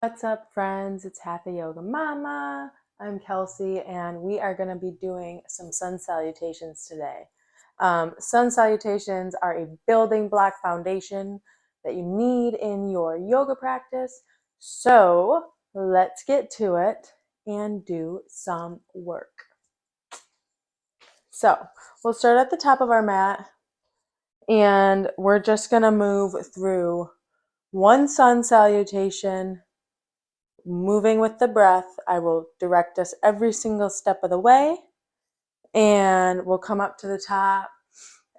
What's up, friends? It's Hatha Yoga Mama. I'm Kelsey, and we are going to be doing some sun salutations today. Sun salutations are a building block foundation that you need in your yoga practice. So let's get to it and do some work. So we'll start at the top of our mat, and we're just going to move through one sun salutation. Moving with the breath, I will direct us every single step of the way, and we'll come up to the top,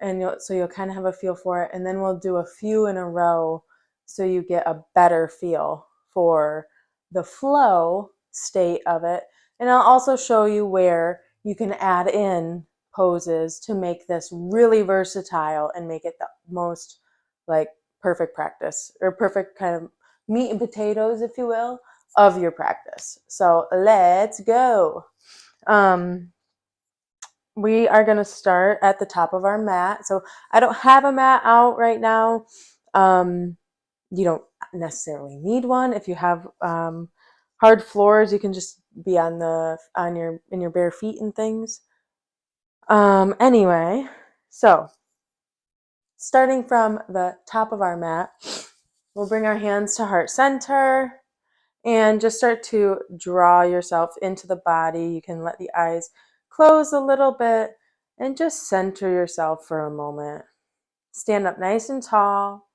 and you'll kind of have a feel for it, and then we'll do a few in a row so you get a better feel for the flow state of it. And I'll also show you where you can add in poses to make this really versatile and make it the most like perfect practice, or perfect kind of meat and potatoes, if you will, of your practice. So let's go. We are going to start at the top of our mat. So I don't have a mat out right now. You don't necessarily need one. If you have hard floors, you can just be in your bare feet and things. Anyway, so starting from the top of our mat, we'll bring our hands to heart center and just start to draw yourself into the body. You can let the eyes close a little bit and just center yourself for a moment. Stand up nice and tall.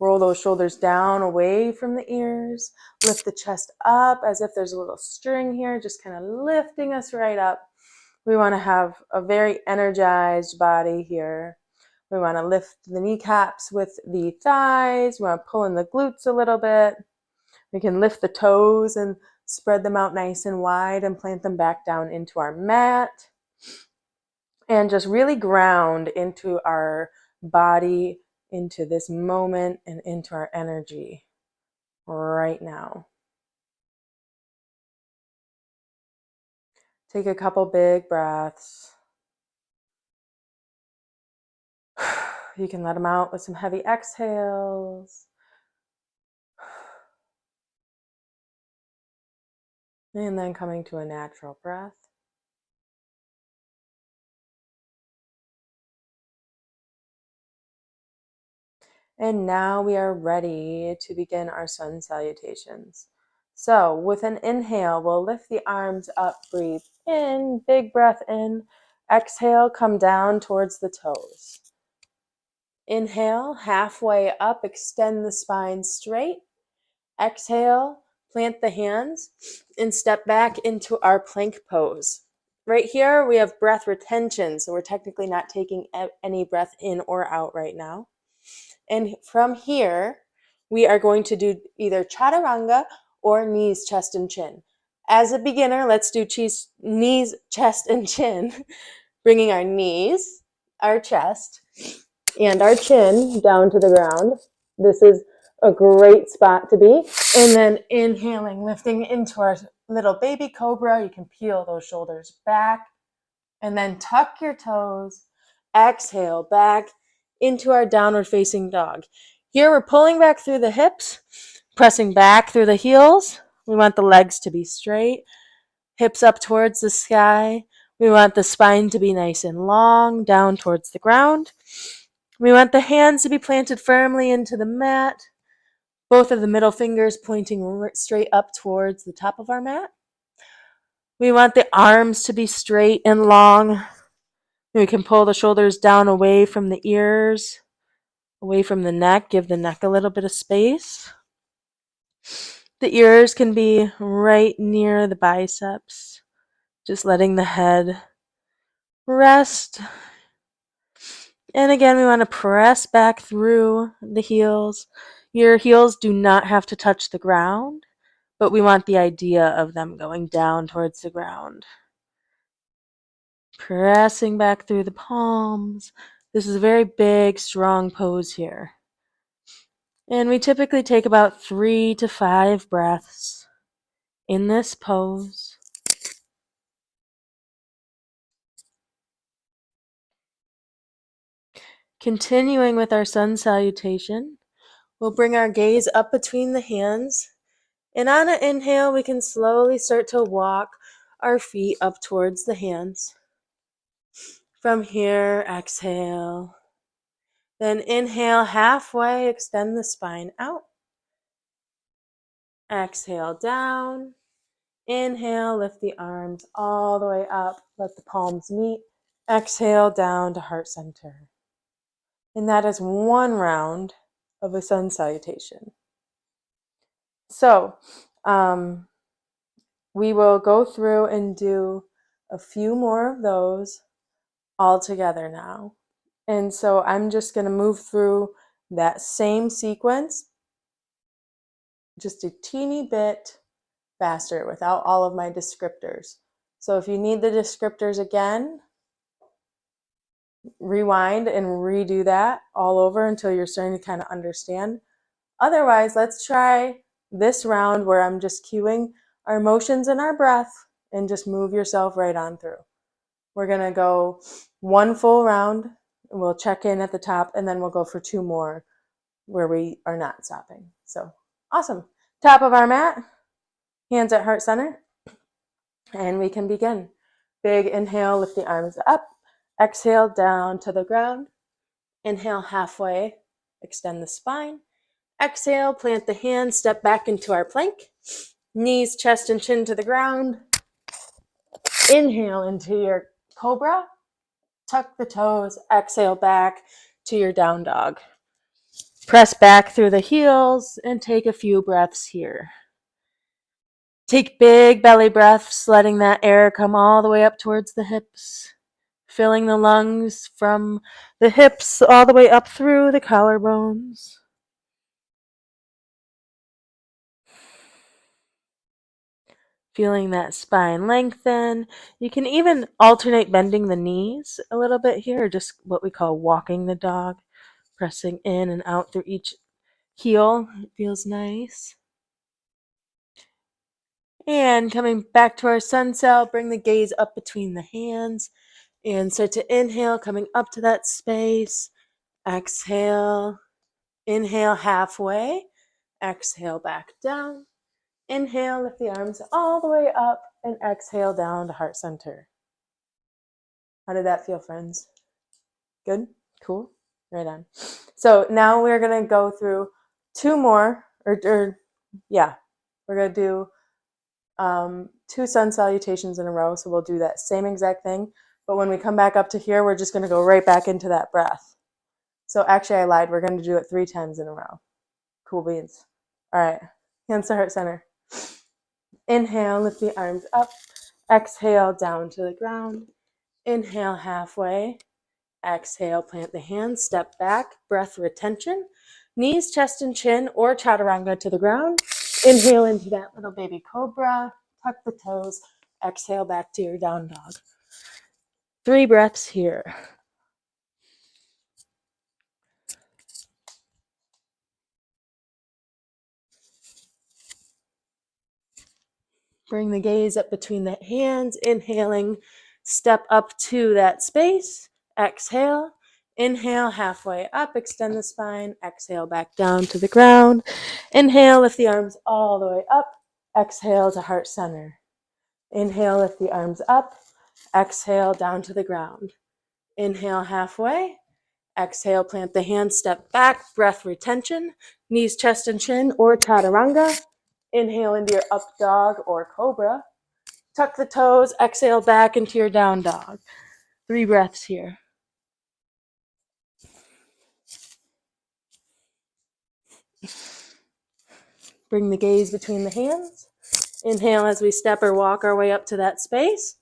Roll those shoulders down away from the ears. Lift the chest up as if there's a little string here, just kind of lifting us right up. We want to have a very energized body here. We want to lift the kneecaps with the thighs. We want to pull in the glutes a little bit. We can lift the toes and spread them out nice and wide and plant them back down into our mat. And just really ground into our body, into this moment, and into our energy right now. Take a couple big breaths. You can let them out with some heavy exhales. And then coming to a natural breath. And now we are ready to begin our sun salutations. So with an inhale, we'll lift the arms up, breathe in, big breath in. Exhale, come down towards the toes. Inhale, halfway up, extend the spine straight. Exhale, plant the hands and step back into our plank pose. Right here, we have breath retention, so we're technically not taking any breath in or out right now. And from here, we are going to do either chaturanga or knees, chest, and chin. As a beginner, let's do knees, chest, and chin, bringing our knees, our chest, and our chin down to the ground. This is a great spot to be. And then inhaling, lifting into our little baby cobra. You can peel those shoulders back and then tuck your toes. Exhale back into our downward facing dog. Here we're pulling back through the hips, pressing back through the heels. We want the legs to be straight, hips up towards the sky. We want the spine to be nice and long, down towards the ground. We want the hands to be planted firmly into the mat, both of the middle fingers pointing straight up towards the top of our mat. We want the arms to be straight and long. We can pull the shoulders down away from the ears, away from the neck. Give the neck a little bit of space. The ears can be right near the biceps, just letting the head rest. And again, we want to press back through the heels. Your heels do not have to touch the ground, but we want the idea of them going down towards the ground. Pressing back through the palms. This is a very big, strong pose here. And we typically take about 3 to 5 breaths in this pose. Continuing with our sun salutation, we'll bring our gaze up between the hands And on an inhale, we can slowly start to walk our feet up towards the hands. From here, exhale. Then inhale halfway, extend the spine out. Exhale down. Inhale, lift the arms all the way up. Let the palms meet. Exhale down to heart center. And that is one round of a sun salutation. So, we will go through and do a few more of those all together now. And so I'm just going to move through that same sequence just a teeny bit faster without all of my descriptors. So if you need the descriptors again, rewind and redo that all over until you're starting to kind of understand. Otherwise, let's try this round where I'm just cueing our emotions and our breath and just move yourself right on through. We're going to go one full round. We'll check in at the top and then we'll go for two more where we are not stopping. So awesome. Top of our mat, hands at heart center, and we can begin. Big inhale, lift the arms up. Exhale down to the ground. Inhale halfway, extend the spine. Exhale, plant the hands, step back into our plank. Knees, chest, and chin to the ground. Inhale into your cobra. Tuck the toes. Exhale back to your down dog. Press back through the heels and take a few breaths here. Take big belly breaths, letting that air come all the way up towards the hips. Filling the lungs from the hips all the way up through the collarbones. Feeling that spine lengthen. You can even alternate bending the knees a little bit here, just what we call walking the dog, pressing in and out through each heel. It feels nice. And coming back to our sun cell, bring the gaze up between the hands and start to inhale, coming up to that space. Exhale. Inhale halfway. Exhale back down. Inhale, lift the arms all the way up and exhale down to heart center. How did that feel, friends? Good? Cool? Right on. So now we're going to go through two more, we're going to do two sun salutations in a row. So we'll do that same exact thing. But when we come back up to here, we're just going to go right back into that breath. So actually, I lied. We're going to do it 3 times in a row. Cool beans. All right. Hands to heart center. Inhale, lift the arms up. Exhale, down to the ground. Inhale, halfway. Exhale, plant the hands, step back, breath retention. Knees, chest, and chin, or chaturanga to the ground. Inhale into that little baby cobra. Tuck the toes. Exhale back to your down dog. 3 breaths here. Bring the gaze up between the hands. Inhaling, step up to that space. Exhale. Inhale, halfway up, extend the spine. Exhale, back down to the ground. Inhale, lift the arms all the way up. Exhale to heart center. Inhale, lift the arms up. Exhale, down to the ground. Inhale, halfway. Exhale, plant the hands, step back, breath retention. Knees, chest, and chin, or chaturanga. Inhale into your up dog or cobra. Tuck the toes, exhale back into your down dog. 3 breaths here. Bring the gaze between the hands. Inhale as we step or walk our way up to that space.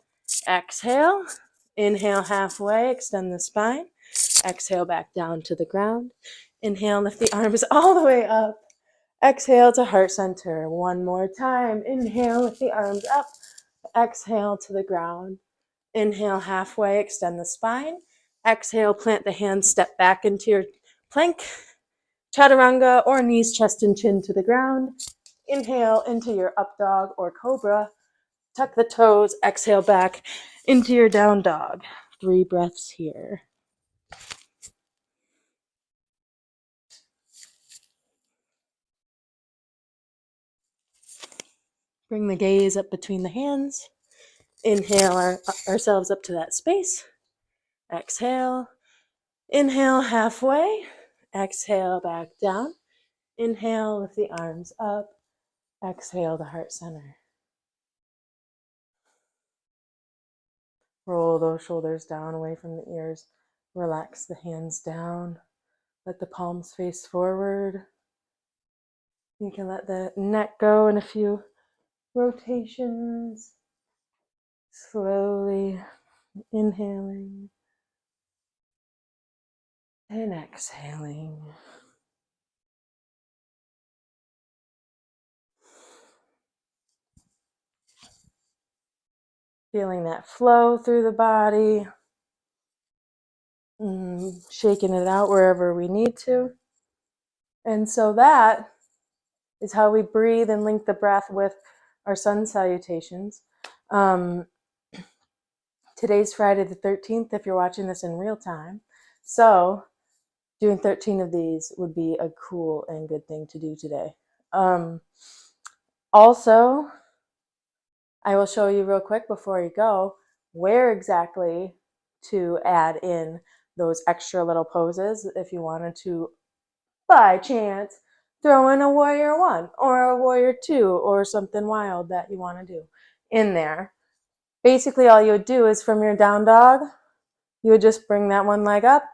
Exhale. Inhale halfway, extend the spine. Exhale back down to the ground. Inhale, lift the arms all the way up. Exhale to heart center. One more time. Inhale, lift the arms up. Exhale to the ground. Inhale halfway, extend the spine. Exhale, plant the hands, step back into your plank, chaturanga, or knees, chest, and chin to the ground. Inhale into your up dog or cobra. Tuck the toes, exhale back into your down dog. 3 breaths here. Bring the gaze up between the hands. Inhale ourselves up to that space. Exhale. Inhale halfway. Exhale back down. Inhale, lift the arms up. Exhale to heart center. Roll those shoulders down away from the ears. Relax the hands down. Let the palms face forward. You can let the neck go in a few rotations. Slowly inhaling and exhaling. Feeling that flow through the body. Shaking it out wherever we need to. And so that is how we breathe and link the breath with our sun salutations. Today's Friday the 13th, if you're watching this in real time. So doing 13 of these would be a cool and good thing to do today. Also, I will show you real quick before you go where exactly to add in those extra little poses if you wanted to, by chance, throw in a warrior 1 or a warrior 2 or something wild that you want to do in there. Basically, all you would do is from your down dog, you would just bring that one leg up,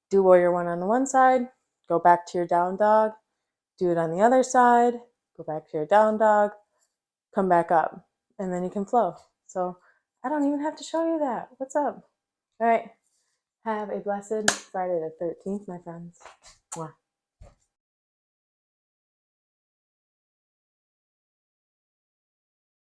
do warrior 1 on the one side, go back to your down dog, do it on the other side, go back to your down dog, come back up, and then you can flow. So I don't even have to show you that. What's up? All right. Have a blessed Friday the 13th, my friends.